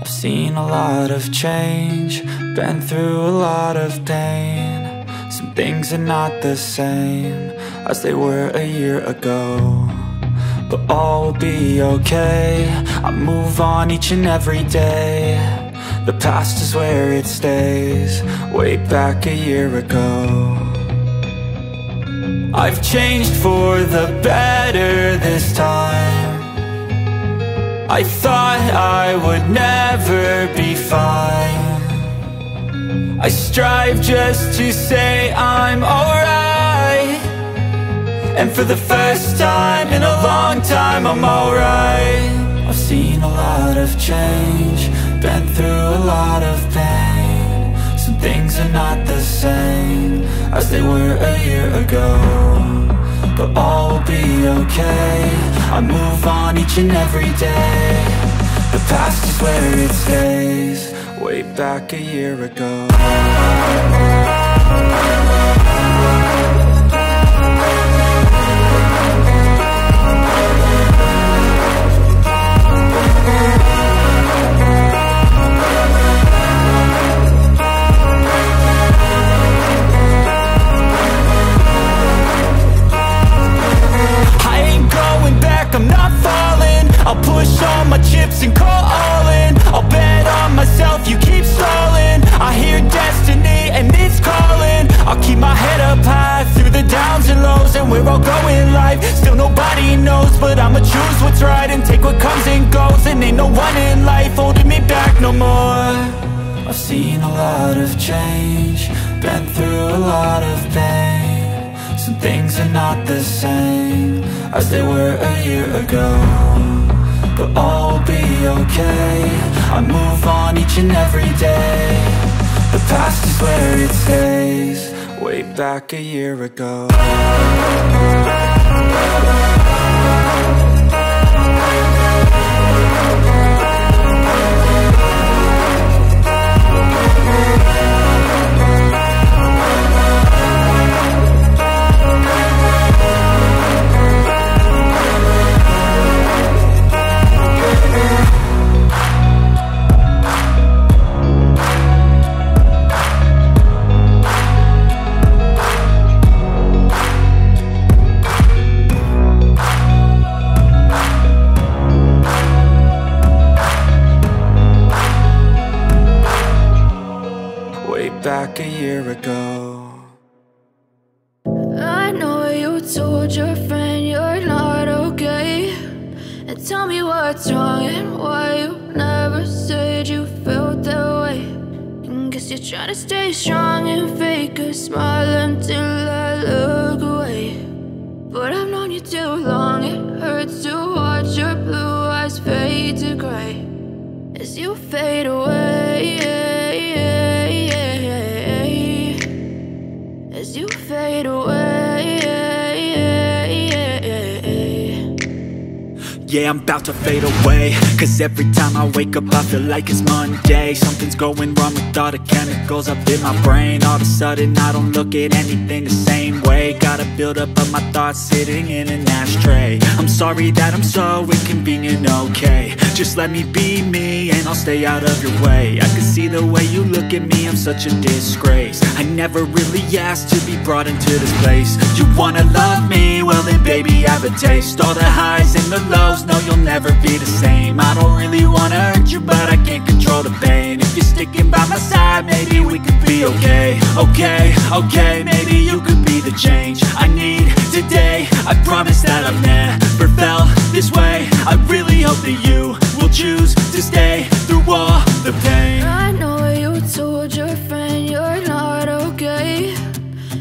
I've seen a lot of change, been through a lot of pain. Some things are not the same as they were a year ago, but all will be okay. I move on each and every day. The past is where it stays, way back a year ago. I've changed for the better this time. I thought I would never be fine. I strive just to say I'm alright, and for the first time in a long time I'm alright. I've seen a lot of change, been through a lot of pain. Some things are not the same as they were a year ago, but all will be okay. I move on each and every day. The past is where it stays, way back a year ago. I'm not falling, I'll push all my chips and call all in. I'll bet on myself, you keep stalling. I hear destiny and it's calling. I'll keep my head up high through the downs and lows, and where I'll go in life, still nobody knows. But I'ma choose what's right and take what comes and goes, and ain't no one in life holding me back no more. I've seen a lot of change, been through a lot of pain. Some things are not the same as they were a year ago, but all will be okay. I move on each and every day. The past is where it stays, way back a year ago. Back a year ago. I know you told your friend you're not okay, and tell me what's wrong and why you never said you felt that way. And guess you're trying to stay strong and fake a smile until I look away. But I've known you too long, it hurts to watch your blue eyes fade to gray as you fade away. As you fade away. Yeah, I'm about to fade away, cause every time I wake up I feel like it's Monday. Something's going wrong with all the chemicals up in my brain. All of a sudden I don't look at anything the same way. Got a buildup of my thoughts sitting in an ashtray. I'm sorry that I'm so inconvenient, okay. Just let me be me and I'll stay out of your way. I can see the way you look at me, I'm such a disgrace. I never really asked to be brought into this place. You wanna love me? Well then baby have a taste. All the highs and the lows, no you'll never be the same. I don't really wanna hurt you, but I can't control the pain. If you're sticking by my side, maybe we could be okay. Okay, maybe you could be the change I need today. I promise that I've never felt this way. I really hope that you will choose to stay through all the pain. I know you told your friend you're not okay,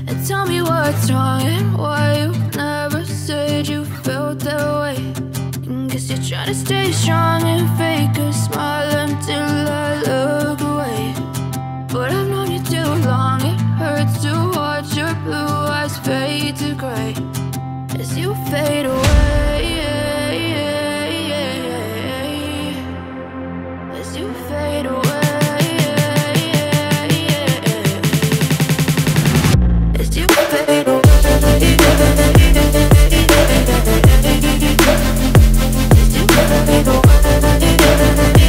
and tell me what's wrong and why you never said you felt that way. And guess you're trying to stay strong and fake a smile until I look away. But I've known you too long, it hurts to watch your blue eyes fade to gray as you fade away. As you fade away. As you fade away. As you fade away.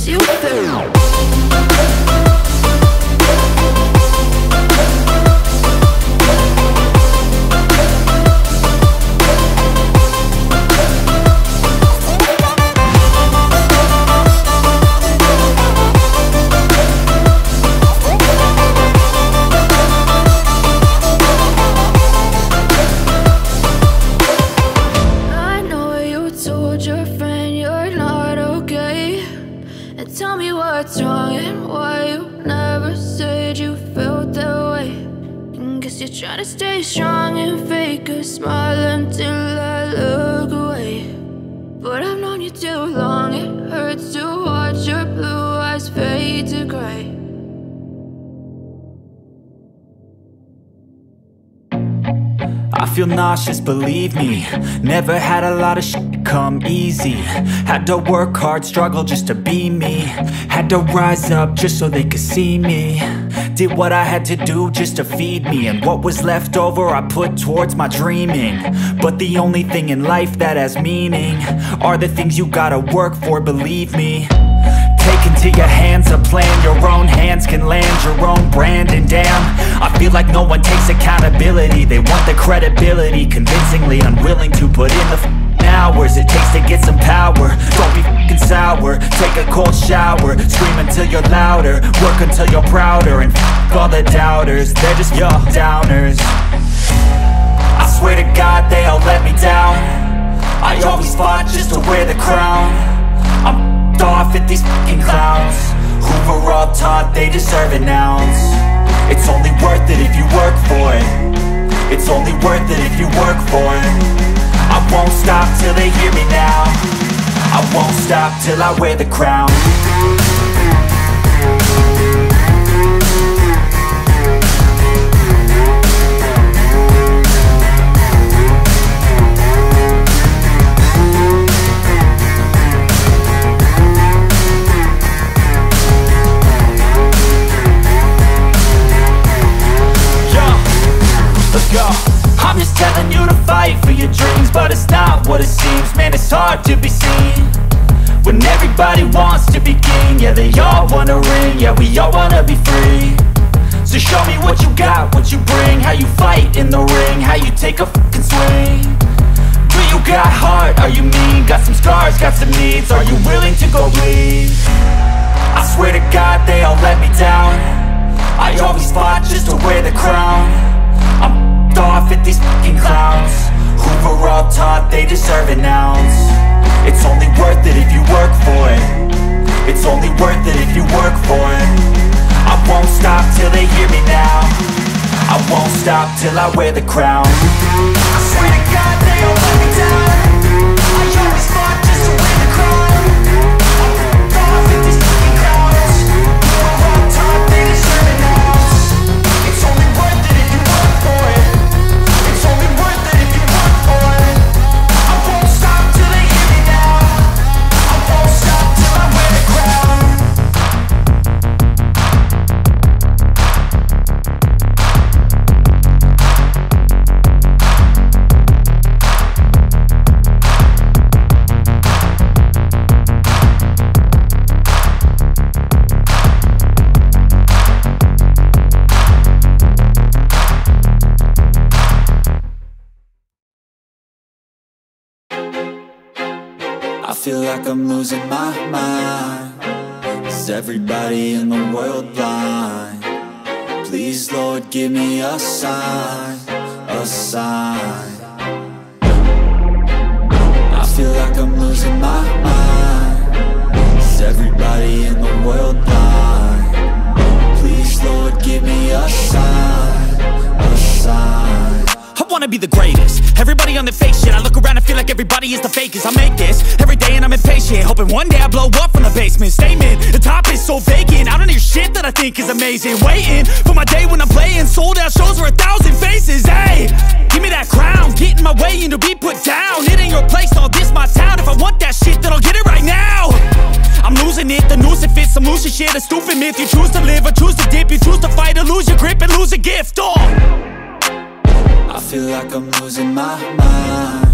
guess you feel. What's wrong and why you never said you felt that way? And guess you're trying to stay strong and fake a smile until I look away. But I've known you too long, it hurts to watch your blue eyes fade to gray. I feel nauseous, believe me. Never had a lot of shit come easy. Had to work hard, struggle just to be me. Had to rise up just so they could see me. Did what I had to do just to feed me. And what was left over I put towards my dreaming. But the only thing in life that has meaning are the things you gotta work for, believe me. Take into your hands a plan, your own hands can land your own brand. And damn, I feel like no one takes accountability. They want the credibility, convincingly unwilling to put in the hours it takes to get some power. Don't be f***ing sour, take a cold shower. Scream until you're louder, work until you're prouder. And f*** all the doubters, they're just your downers. I swear to God they all let me down. I always fought just to wear the crown. I'm off at these fucking clowns who were all taught they deserve an ounce. It's only worth it if you work for it. It's only worth it if you work for it. I won't stop till they hear me now. I won't stop till I wear the crown. I'm just telling you to fight for your dreams, but it's not what it seems. Man, it's hard to be seen when everybody wants to be king. Yeah, they all wanna ring, yeah, we all wanna be free. So show me what you got, what you bring, how you fight in the ring, how you take a fucking swing. Do you got heart, are you mean? Got some scars, got some needs, are you willing to go bleed? I swear to God they all let me down. I always fought just to wear the crown. I'm off at these fucking clowns who were all taught they deserve an ounce. It's only worth it if you work for it. It's only worth it if you work for it. I won't stop till they hear me now. I won't stop till I wear the crown. I swear to God they all let me down. I always fought just to wear the crown. I'm off at these fucking clowns who were all taught they deserve an ounce. It's only worth it if you work for it. It's only worth it if you work for it. I won't stop till they hear me now. I won't stop till I wear the crown. I feel like I'm losing my mind. Is everybody in the world blind? Please, Lord, give me a sign, a sign. I feel like I'm losing my mind. Is everybody in the world blind? Please, Lord, give me a sign, a sign. I wanna be the greatest. Everybody on the fake shit. I look around and feel like everybody is the fakest. I make this every day and I'm impatient, hoping one day I blow up from the basement. Statement, the top is so vacant. I don't hear shit that I think is amazing. Waiting for my day when I'm playing sold out shows for 1,000 faces. Hey, give me that crown, get in my way and to be put down. It ain't your place, all this my town. If I want that shit, then I'll get it right now. I'm losing it, the noose it fits. Some losing shit, a stupid myth. You choose to live or choose to dip. You choose to fight or lose your grip and lose a gift. I feel like I'm losing my mind.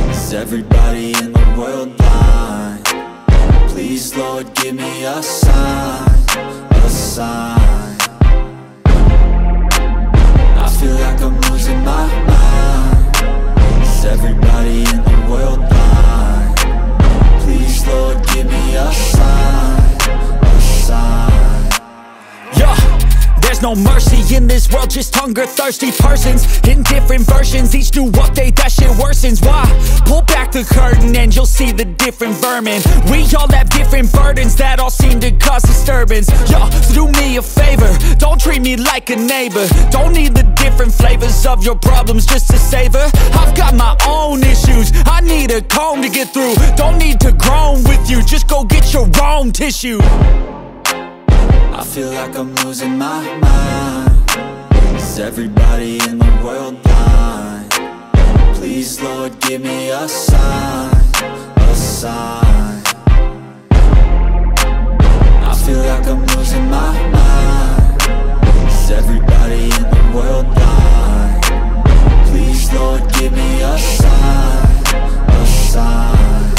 Is everybody in the world blind? Please Please, Lord, give me a sign, a sign. I feel like I'm losing my mind. Is everybody in the world blind? Please, Lord, give me a sign, a sign. Yeah. There's no mercy in this world, just hunger-thirsty persons in different versions. Each new update, that shit worsens. Why? Pull back the curtain and you'll see the different vermin. We all have different burdens that all seem to cause disturbance. Yo, do me a favor, don't treat me like a neighbor. Don't need the different flavors of your problems just to savor. I've got my own issues, I need a comb to get through. Don't need to groan with you, just go get your own tissue. I feel like I'm losing my mind. Is everybody in the world blind? Please, Lord, give me a sign, a sign. I feel like I'm losing my mind. Is everybody in the world blind? Please, Lord, give me a sign, a sign.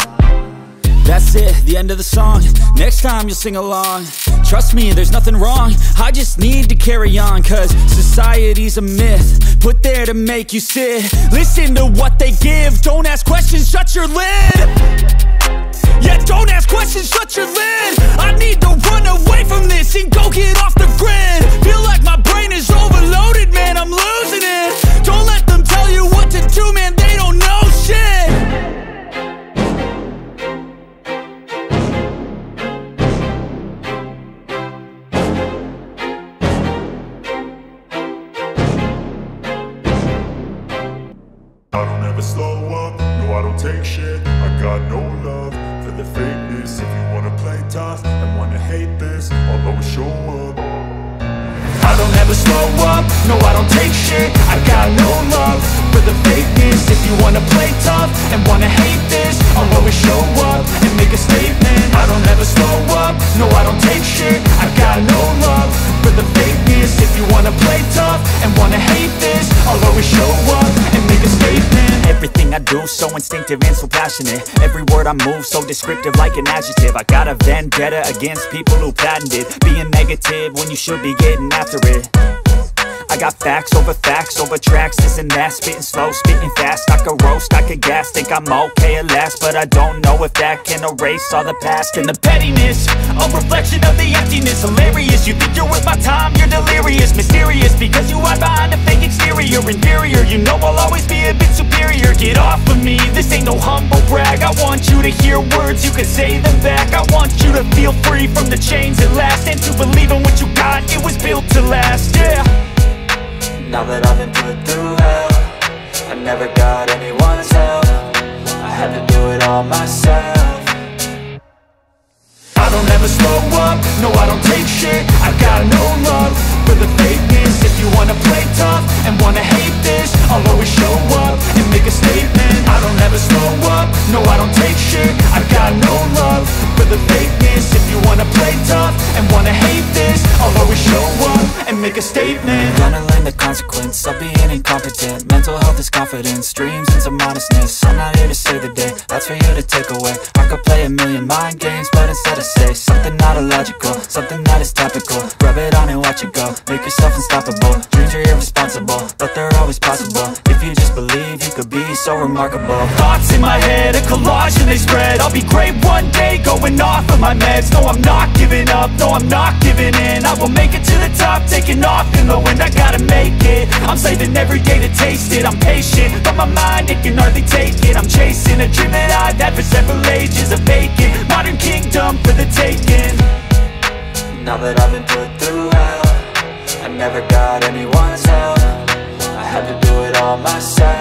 That's it, the end of the song. Next time you'll sing along. Trust me, there's nothing wrong, I just need to carry on. Cause society's a myth, put there to make you sit. Listen to what they give, don't ask questions, shut your lid. Yeah, don't ask questions, shut your lid. I need to run away from this and go get off the grid. Feel like my brain is overloaded, man, I'm losing it. Don't let them tell you what to do, man, they don't know shit. I don't ever slow up, no I don't take shit. I got no love for the fakeness. If you wanna play tough and wanna hate this, I'll always show up. I don't ever slow up, no I don't take shit. I got no love for the fakeness. If you wanna play tough and wanna hate this, I'll always show up and make a statement. I don't ever slow up, no I don't take shit. I got no love for the fakeness. If you wanna play tough and wanna hate this, I'll always show up and make a statement. Everything I do so instinctive and so passionate. Every word I move so descriptive like an adjective. I got a vendetta against people who patented being negative when you should be getting after it. I got facts over tracks, this and that. Spitting slow, spitting fast, I could roast, I could gas. Think I'm okay at last, but I don't know if that can erase all the past. And the pettiness, a reflection of the emptiness. Hilarious, you think you're worth my time, you're delirious. Mysterious, because you hide behind a fake exterior. Inferior, you know I'll always be a bit superior. Get off of me, this ain't no humble brag. I want you to hear words, you can say them back. I want you to feel free from the chains at last, and to believe in what you got, it was built to last, yeah. Now that I've been put through hell, I never got anyone's help. I had to do it all myself. I don't ever slow up, no I don't take shit. I got no love for the fakeness. If you wanna play tough and wanna hate this, I'll always show up and make a statement. I don't ever slow up, no I don't take shit. I got no love for the fakeness. If you wanna play tough and wanna hate this, I'll always show up and make a statement. Gonna learn the consequence of being incompetent. Mental health is confidence, dreams and some honestness. I'm not here to save the day, that's for you to take away. I could play a million mind games, but instead I say something not illogical, something that is topical. Rub it on and watch it go, make yourself unstoppable. Dreams are irresponsible, but they're always possible. If you just believe, you could be so remarkable. Thoughts in my head, a collage and they spread. I'll be great one day, going off of my meds. No, I'm not giving up, no, I'm not giving in. I will make it to the top, taking off in the wind. I gotta make it, I'm saving every day to taste it. I'm patient, but my mind, it can hardly take it. I'm chasing a dream that I've had for several ages. A vacant, modern kingdom for the taking. Now that I've been put through hell, I never got anyone's help. I had to do it all myself.